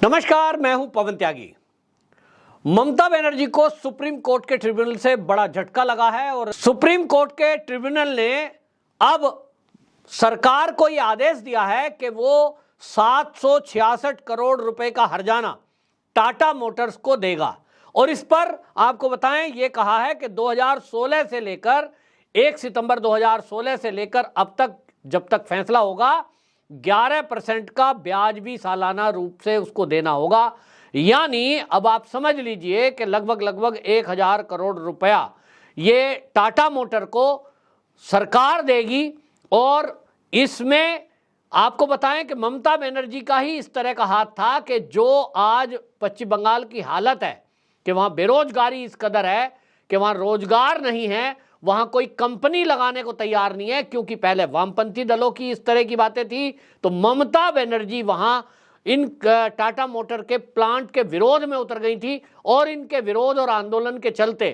नमस्कार, मैं हूं पवन त्यागी। ममता बनर्जी को सुप्रीम कोर्ट के ट्रिब्यूनल से बड़ा झटका लगा है और सुप्रीम कोर्ट के ट्रिब्यूनल ने अब सरकार को यह आदेश दिया है कि वो 766 करोड़ रुपए का हर्जाना टाटा मोटर्स को देगा। और इस पर आपको बताएं, यह कहा है कि 2016 से लेकर 1 सितंबर 2016 से लेकर अब तक जब तक फैसला होगा 11% का ब्याज भी सालाना रूप से उसको देना होगा। यानी अब आप समझ लीजिए कि लगभग 1000 करोड़ रुपया ये टाटा मोटर को सरकार देगी। और इसमें आपको बताएं कि ममता बनर्जी का ही इस तरह का हाथ था कि जो आज पश्चिम बंगाल की हालत है कि वहां बेरोजगारी इस कदर है कि वहां रोजगार नहीं है, वहां कोई कंपनी लगाने को तैयार नहीं है, क्योंकि पहले वामपंथी दलों की इस तरह की बातें थी तो ममता बनर्जी वहां इन टाटा मोटर के प्लांट के विरोध में उतर गई थी। और इनके विरोध और आंदोलन के चलते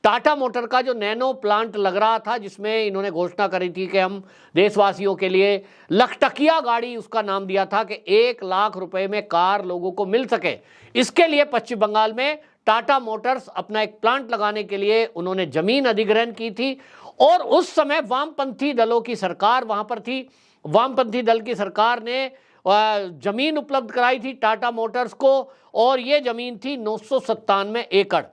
टाटा मोटर का जो नैनो प्लांट लग रहा था, जिसमें इन्होंने घोषणा करी थी कि हम देशवासियों के लिए लखटकिया गाड़ी उसका नाम दिया था कि 1 लाख रुपए में कार लोगों को मिल सके, इसके लिए पश्चिम बंगाल में टाटा मोटर्स अपना एक प्लांट लगाने के लिए उन्होंने जमीन अधिग्रहण की थी। और उस समय वामपंथी दलों की सरकार वहां पर थी। वामपंथी दल की सरकार ने जमीन उपलब्ध कराई थी टाटा मोटर्स को, और ये जमीन थी 997 एकड़।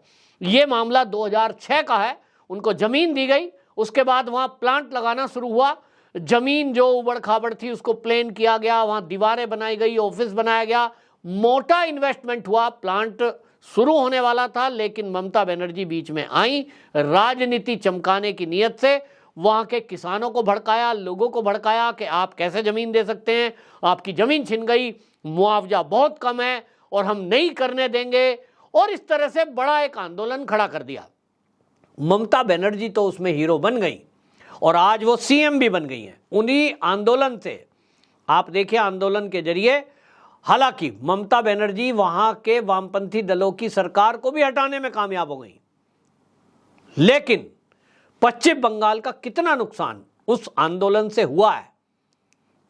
ये मामला 2006 का है। उनको जमीन दी गई, उसके बाद वहां प्लांट लगाना शुरू हुआ। जमीन जो उबड़ खाबड़ थी उसको प्लेन किया गया, वहां दीवारें बनाई गई, ऑफिस बनाया गया, मोटा इन्वेस्टमेंट हुआ, प्लांट शुरू होने वाला था। लेकिन ममता बनर्जी बीच में आई, राजनीति चमकाने की नीयत से वहां के किसानों को भड़काया, लोगों को भड़काया कि आप कैसे जमीन दे सकते हैं, आपकी जमीन छिन गई, मुआवजा बहुत कम है और हम नहीं करने देंगे। और इस तरह से बड़ा एक आंदोलन खड़ा कर दिया। ममता बनर्जी तो उसमें हीरो बन गई और आज वो सीएम भी बन गई हैं उन्हीं आंदोलन से। आप देखिए, आंदोलन के जरिए हालांकि ममता बनर्जी वहां के वामपंथी दलों की सरकार को भी हटाने में कामयाब हो गई, लेकिन पश्चिम बंगाल का कितना नुकसान उस आंदोलन से हुआ है,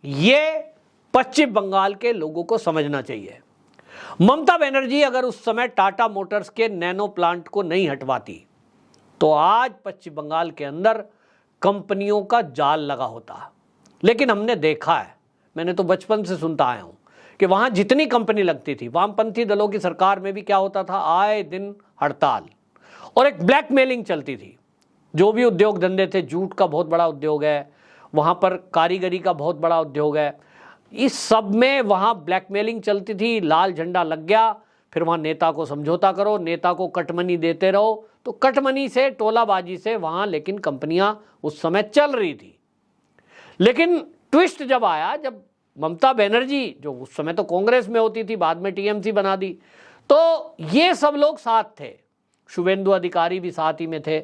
यह पश्चिम बंगाल के लोगों को समझना चाहिए। ममता बनर्जी अगर उस समय टाटा मोटर्स के नैनो प्लांट को नहीं हटवाती तो आज पश्चिम बंगाल के अंदर कंपनियों का जाल लगा होता। लेकिन हमने देखा है, मैंने तो बचपन से सुनता आया हूं कि वहां जितनी कंपनी लगती थी, वामपंथी दलों की सरकार में भी क्या होता था, आए दिन हड़ताल और एक ब्लैकमेलिंग चलती थी। जो भी उद्योग धंधे थे, जूट का बहुत बड़ा उद्योग है, वहां पर कारीगरी का बहुत बड़ा उद्योग है, इस सब में वहां ब्लैकमेलिंग चलती थी। लाल झंडा लग गया, फिर वहां नेता को समझौता करो, नेता को कटमनी देते रहो, तो कटमनी से, टोलाबाजी से वहां लेकिन कंपनियां उस समय चल रही थी। लेकिन ट्विस्ट जब आया, जब ममता बनर्जी, जो उस समय तो कांग्रेस में होती थी, बाद में टीएमसी बना दी, तो ये सब लोग साथ थे, शुभेंदु अधिकारी भी साथ ही में थे।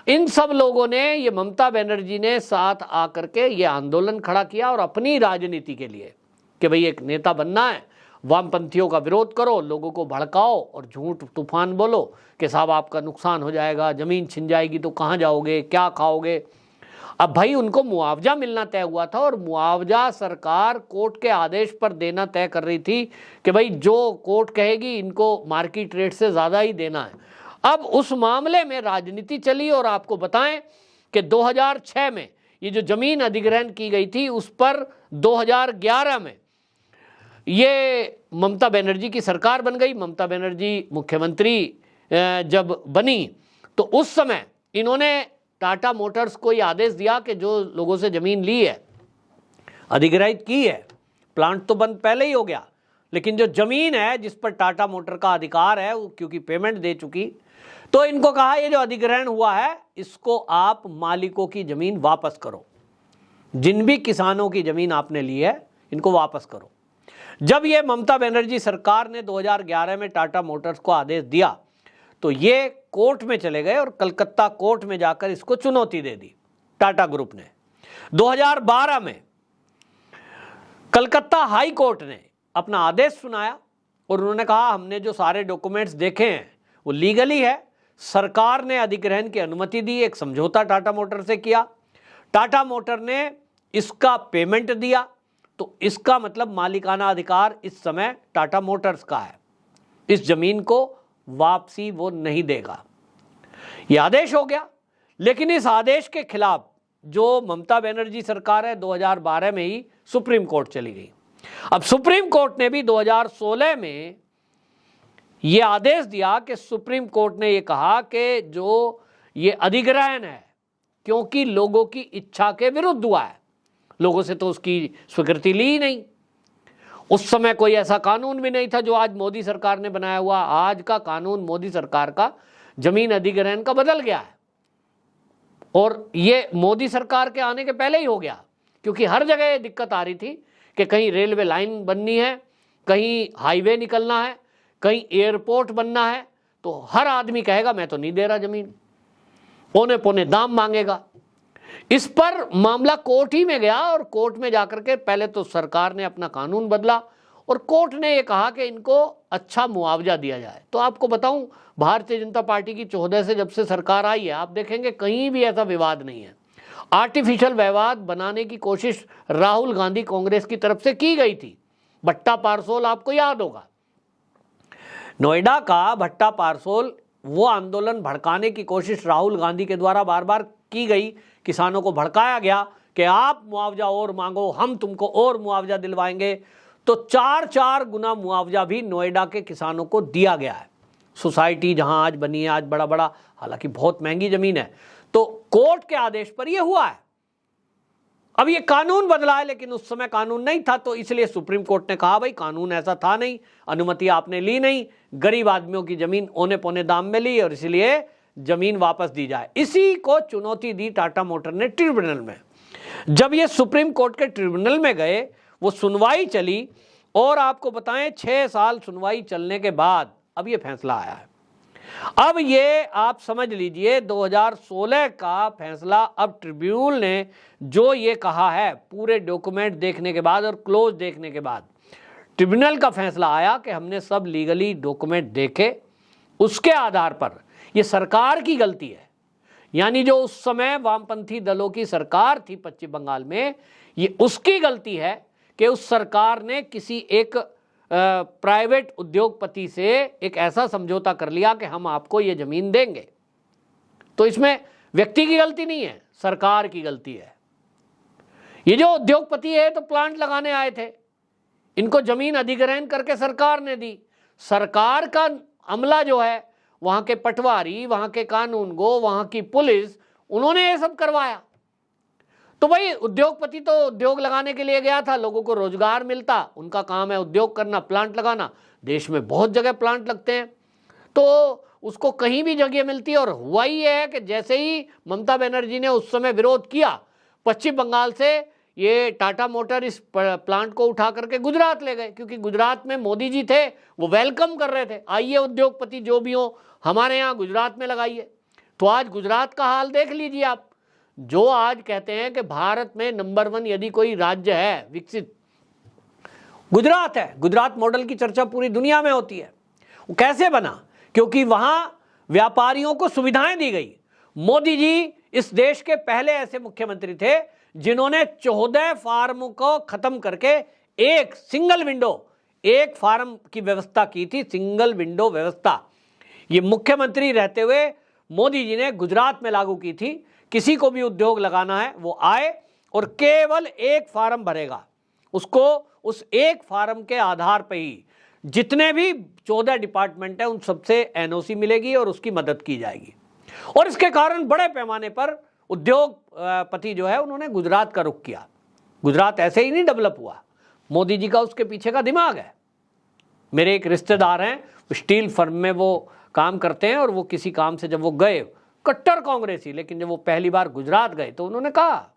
इन सब लोगों ने, ये ममता बनर्जी ने साथ आकर के ये आंदोलन खड़ा किया और अपनी राजनीति के लिए कि भाई एक नेता बनना है, वामपंथियों का विरोध करो, लोगों को भड़काओ और झूठ तूफान बोलो कि साहब आपका नुकसान हो जाएगा, जमीन छिन जाएगी तो कहाँ जाओगे, क्या खाओगे। अब भाई उनको मुआवजा मिलना तय हुआ था और मुआवजा सरकार कोर्ट के आदेश पर देना तय कर रही थी कि भाई जो कोर्ट कहेगी इनको मार्केट रेट से ज़्यादा ही देना है। अब उस मामले में राजनीति चली और आपको बताएं कि 2006 में ये जो जमीन अधिग्रहण की गई थी उस पर 2011 में ये ममता बनर्जी की सरकार बन गई। ममता बनर्जी मुख्यमंत्री जब बनी तो उस समय इन्होंने टाटा मोटर्स को यह आदेश दिया कि जो लोगों से जमीन ली है, अधिग्रहित की है, प्लांट तो बंद पहले ही हो गया, लेकिन जो जमीन है जिस पर टाटा मोटर का अधिकार है, वो क्योंकि पेमेंट दे चुकी, तो इनको कहा ये जो अधिग्रहण हुआ है इसको आप मालिकों की जमीन वापस करो, जिन भी किसानों की जमीन आपने ली है इनको वापस करो। जब ये ममता बनर्जी सरकार ने 2011 में टाटा मोटर्स को आदेश दिया तो ये कोर्ट में चले गए और कलकत्ता कोर्ट में जाकर इसको चुनौती दे दी टाटा ग्रुप ने। 2012 में कलकत्ता हाई कोर्ट ने अपना आदेश सुनाया और उन्होंने कहा हमने जो सारे डॉक्यूमेंट्स देखे हैं वो लीगली है, सरकार ने अधिग्रहण की अनुमति दी, एक समझौता टाटा मोटर से किया, टाटा मोटर ने इसका पेमेंट दिया, तो तो इसका मतलब मालिकाना अधिकार इस समय टाटा मोटर्स का है। इस जमीन को वापसी वो नहीं देगा। यह आदेश हो गया, लेकिन इस आदेश के खिलाफ जो ममता बनर्जी सरकार है 2012 में ही सुप्रीम कोर्ट चली गई। अब सुप्रीम कोर्ट ने भी 2016 में यह आदेश दिया कि सुप्रीम कोर्ट ने यह कहा कि जो ये अधिग्रहण है क्योंकि लोगों की इच्छा के विरुद्ध हुआ है, लोगों से तो उसकी स्वीकृति ली ही नहीं। उस समय कोई ऐसा कानून भी नहीं था जो आज मोदी सरकार ने बनाया हुआ। आज का कानून मोदी सरकार का जमीन अधिग्रहण का बदल गया है, और ये मोदी सरकार के आने के पहले ही हो गया, क्योंकि हर जगह ये दिक्कत आ रही थी कि कहीं रेलवे लाइन बननी है, कहीं हाईवे निकलना है, कहीं एयरपोर्ट बनना है, तो हर आदमी कहेगा मैं तो नहीं दे रहा जमीन, पौने पौने दाम मांगेगा। इस पर मामला कोर्ट ही में गया, और कोर्ट में जाकर के पहले तो सरकार ने अपना कानून बदला और कोर्ट ने ये कहा कि इनको अच्छा मुआवजा दिया जाए। तो आपको बताऊं, भारतीय जनता पार्टी की 14 से जब से सरकार आई है, आप देखेंगे कहीं भी ऐसा विवाद नहीं है। आर्टिफिशियल विवाद बनाने की कोशिश राहुल गांधी कांग्रेस की तरफ से की गई थी। भट्टा पारसोल आपको याद होगा, नोएडा का भट्टा पारसोल, वो आंदोलन भड़काने की कोशिश राहुल गांधी के द्वारा बार बार की गई। किसानों को भड़काया गया कि आप मुआवजा और मांगो, हम तुमको और मुआवजा दिलवाएंगे। तो 4 गुना मुआवजा भी नोएडा के किसानों को दिया गया है। सोसाइटी जहां आज बनी है, आज बड़ा बड़ा, हालांकि बहुत महंगी जमीन है, तो कोर्ट के आदेश पर यह हुआ है। अब ये कानून बदला है, लेकिन उस समय कानून नहीं था, तो इसलिए सुप्रीम कोर्ट ने कहा भाई कानून ऐसा था नहीं, अनुमति आपने ली नहीं, गरीब आदमियों की जमीन औने पौने दाम में ली, और इसलिए जमीन वापस दी जाए। इसी को चुनौती दी टाटा मोटर ने ट्रिब्यूनल में। जब ये सुप्रीम कोर्ट के ट्रिब्यूनल में गए, वो सुनवाई चली, और आपको बताएं 6 साल सुनवाई चलने के बाद अब ये फैसला आया है। अब ये आप समझ लीजिए 2016 का फैसला। अब ट्रिब्यूनल ने जो ये कहा है, पूरे डॉक्यूमेंट देखने के बाद और क्लोज देखने के बाद ट्रिब्यूनल का फैसला आया कि हमने सब लीगली डॉक्यूमेंट देखे, उसके आधार पर ये सरकार की गलती है। यानी जो उस समय वामपंथी दलों की सरकार थी पश्चिम बंगाल में, ये उसकी गलती है कि उस सरकार ने किसी एक प्राइवेट उद्योगपति से एक ऐसा समझौता कर लिया कि हम आपको ये जमीन देंगे। तो इसमें व्यक्ति की गलती नहीं है, सरकार की गलती है। ये जो उद्योगपति है तो प्लांट लगाने आए थे, इनको जमीन अधिग्रहण करके सरकार ने दी। सरकार का अमला जो है, वहां के पटवारी, वहां के कानूनगो, वहां की पुलिस, उन्होंने ये सब करवाया। तो भाई उद्योगपति तो उद्योग लगाने के लिए गया था, लोगों को रोजगार मिलता, उनका काम है उद्योग करना, प्लांट लगाना। देश में बहुत जगह प्लांट लगते हैं, तो उसको कहीं भी जगह मिलती है। और हुआ ही है कि जैसे ही ममता बनर्जी ने उस समय विरोध किया, पश्चिम बंगाल से ये टाटा मोटर इस प्लांट को उठा करके गुजरात ले गए, क्योंकि गुजरात में मोदी जी थे, वो वेलकम कर रहे थे, आइए उद्योगपति जो भी हो हमारे यहाँ गुजरात में लगाइए। तो आज गुजरात का हाल देख लीजिए आप। जो आज कहते हैं कि भारत में नंबर 1 यदि कोई राज्य है विकसित, गुजरात है। गुजरात मॉडल की चर्चा पूरी दुनिया में होती है। वो कैसे बना? क्योंकि वहां व्यापारियों को सुविधाएं दी गई। मोदी जी इस देश के पहले ऐसे मुख्यमंत्री थे जिन्होंने 14 फार्म को खत्म करके एक सिंगल विंडो, एक फार्म की व्यवस्था की थी, सिंगल विंडो व्यवस्था। ये मुख्यमंत्री रहते हुए मोदी जी ने गुजरात में लागू की थी। किसी को भी उद्योग लगाना है वो आए और केवल एक फार्म भरेगा, उसको उस एक फार्म के आधार पर ही जितने भी 14 डिपार्टमेंट है उन सबसे एनओसी मिलेगी और उसकी मदद की जाएगी। और इसके कारण बड़े पैमाने पर उद्योगपति जो है उन्होंने गुजरात का रुख किया। गुजरात ऐसे ही नहीं डेवलप हुआ, मोदी जी का उसके पीछे का दिमाग है। मेरे एक रिश्तेदार हैं, स्टील फर्म में वो काम करते हैं, और वो किसी काम से जब वो गए, कट्टर कांग्रेसी, लेकिन जब वो पहली बार गुजरात गए तो उन्होंने कहा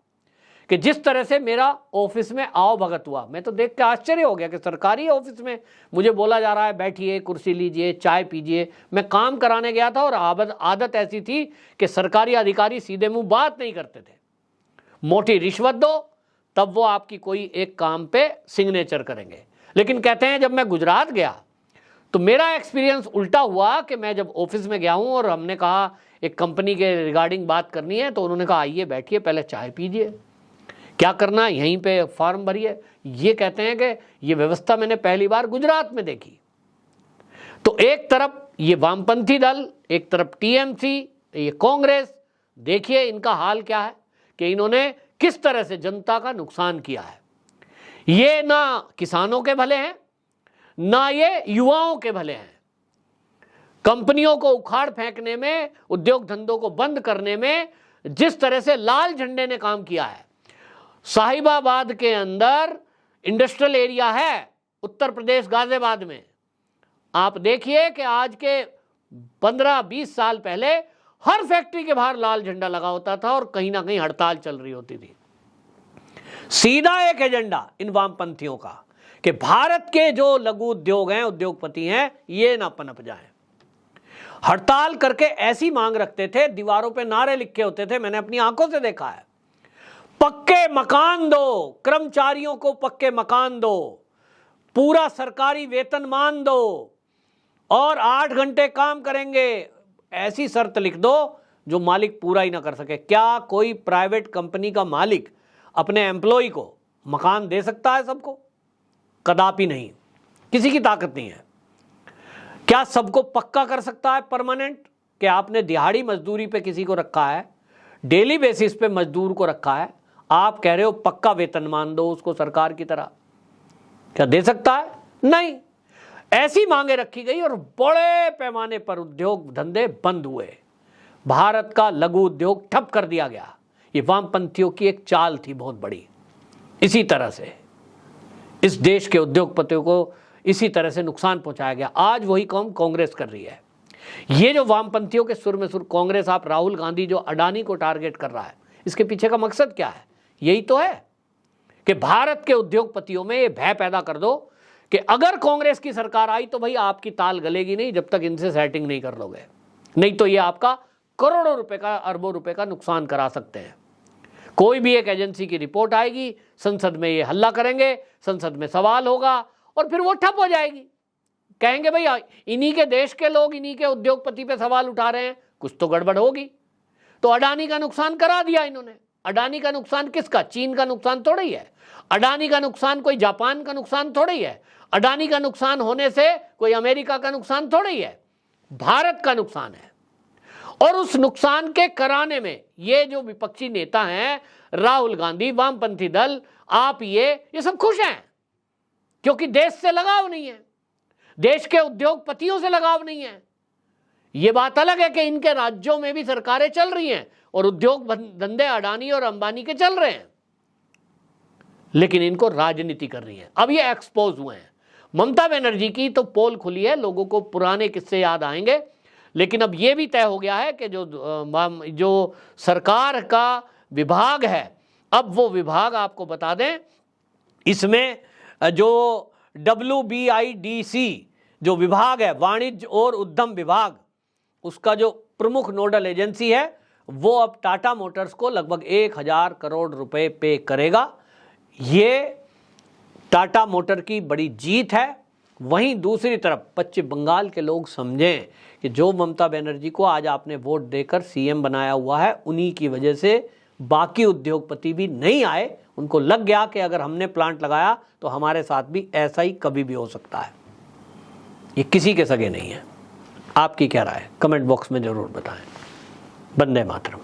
कि जिस तरह से मेरा ऑफिस में आओ भगत हुआ, मैं तो देख के आश्चर्य हो गया कि सरकारी ऑफिस में मुझे बोला जा रहा है बैठिए, कुर्सी लीजिए, चाय पीजिए। मैं काम कराने गया था और आदत ऐसी थी कि सरकारी अधिकारी सीधे मुंह बात नहीं करते थे। मोटी रिश्वत दो तब वो आपकी कोई एक काम पे सिग्नेचर करेंगे। लेकिन कहते हैं जब मैं गुजरात गया तो मेरा एक्सपीरियंस उल्टा हुआ कि मैं जब ऑफिस में गया हूं और हमने कहा एक कंपनी के रिगार्डिंग बात करनी है, तो उन्होंने कहा आइए बैठिए, पहले चाय पीजिए। क्या करना है, यहीं पे फॉर्म भरिए। ये कहते हैं कि ये व्यवस्था मैंने पहली बार गुजरात में देखी। तो एक तरफ ये वामपंथी दल, एक तरफ टीएमसी, ये कांग्रेस, देखिए इनका हाल क्या है कि इन्होंने किस तरह से जनता का नुकसान किया है। ये ना किसानों के भले हैं, ना ये युवाओं के भले हैं। कंपनियों को उखाड़ फेंकने में, उद्योग धंधों को बंद करने में जिस तरह से लाल झंडे ने काम किया है। साहिबाबाद के अंदर इंडस्ट्रियल एरिया है, उत्तर प्रदेश गाजियाबाद में। आप देखिए कि आज के 15-20 साल पहले हर फैक्ट्री के बाहर लाल झंडा लगा होता था और कहीं ना कहीं हड़ताल चल रही होती थी। सीधा एक एजेंडा इन वामपंथियों का कि भारत के जो लघु उद्योग हैं, उद्योगपति हैं, ये ना पनप जाएं। हड़ताल करके ऐसी मांग रखते थे, दीवारों पे नारे लिखे होते थे, मैंने अपनी आंखों से देखा है। पक्के मकान दो, कर्मचारियों को पक्के मकान दो, पूरा सरकारी वेतन मान दो और 8 घंटे काम करेंगे, ऐसी शर्त लिख दो जो मालिक पूरा ही ना कर सके। क्या कोई प्राइवेट कंपनी का मालिक अपने एम्प्लॉय को मकान दे सकता है सबको? कदापि नहीं, किसी की ताकत नहीं है। क्या सबको पक्का कर सकता है परमानेंट? कि आपने दिहाड़ी मजदूरी पे किसी को रखा है, डेली बेसिस पे मजदूर को रखा है, आप कह रहे हो पक्का वेतन मान दो उसको सरकार की तरह, क्या दे सकता है? नहीं। ऐसी मांगे रखी गई और बड़े पैमाने पर उद्योग धंधे बंद हुए। भारत का लघु उद्योग ठप कर दिया गया। ये वामपंथियों की एक चाल थी बहुत बड़ी। इसी तरह से इस देश के उद्योगपतियों को इसी तरह से नुकसान पहुंचाया गया। आज वही काम कांग्रेस कर रही है। ये जो वामपंथियों के सुर में सुर कांग्रेस, आप राहुल गांधी जो अडानी को टारगेट कर रहा है, इसके पीछे का मकसद क्या है? यही तो है कि भारत के उद्योगपतियों में ये भय पैदा कर दो कि अगर कांग्रेस की सरकार आई तो भाई आपकी ताल गलेगी नहीं जब तक इनसे सेटिंग नहीं कर लोगे, नहीं तो ये आपका करोड़ों रुपए का, अरबों रुपए का नुकसान करा सकते हैं। कोई भी एक एजेंसी की रिपोर्ट आएगी, संसद में ये हल्ला करेंगे, संसद में सवाल होगा और फिर वो ठप हो जाएगी। कहेंगे भाई इन्हीं के देश के लोग इन्हीं के उद्योगपति पे सवाल उठा रहे हैं, कुछ तो गड़बड़ होगी। तो अडानी का नुकसान करा दिया इन्होंने। अडानी का नुकसान किसका? चीन का नुकसान थोड़ा ही है। अडानी का नुकसान कोई जापान का नुकसान थोड़ा ही है। अडानी का नुकसान होने से कोई अमेरिका का नुकसान थोड़ा ही है, भारत का नुकसान है। और उस नुकसान के कराने में ये जो विपक्षी नेता हैं, राहुल गांधी, वामपंथी दल, आप ये सब खुश हैं क्योंकि देश से लगाव नहीं है, देश के उद्योगपतियों से लगाव नहीं है। ये बात अलग है कि इनके राज्यों में भी सरकारें चल रही हैं और उद्योग धंधे अडानी और अंबानी के चल रहे हैं, लेकिन इनको राजनीति कर रही है। अब ये एक्सपोज हुए हैं। ममता बनर्जी की तो पोल खुली है, लोगों को पुराने किस्से याद आएंगे, लेकिन अब यह भी तय हो गया है कि जो सरकार का विभाग है, अब वो विभाग आपको बता दें, इसमें जो WBIDC जो विभाग है, वाणिज्य और उद्यम विभाग, उसका जो प्रमुख नोडल एजेंसी है, वो अब टाटा मोटर्स को लगभग 1000 करोड़ रुपए पे करेगा। ये टाटा मोटर की बड़ी जीत है। वहीं दूसरी तरफ पश्चिम बंगाल के लोग समझें कि जो ममता बनर्जी को आज आपने वोट देकर CM बनाया हुआ है, उन्हीं की वजह से बाकी उद्योगपति भी नहीं आए। उनको लग गया कि अगर हमने प्लांट लगाया तो हमारे साथ भी ऐसा ही कभी भी हो सकता है। ये किसी के सगे नहीं है। आपकी क्या राय है? कमेंट बॉक्स में जरूर बताएं। वंदे मातरम।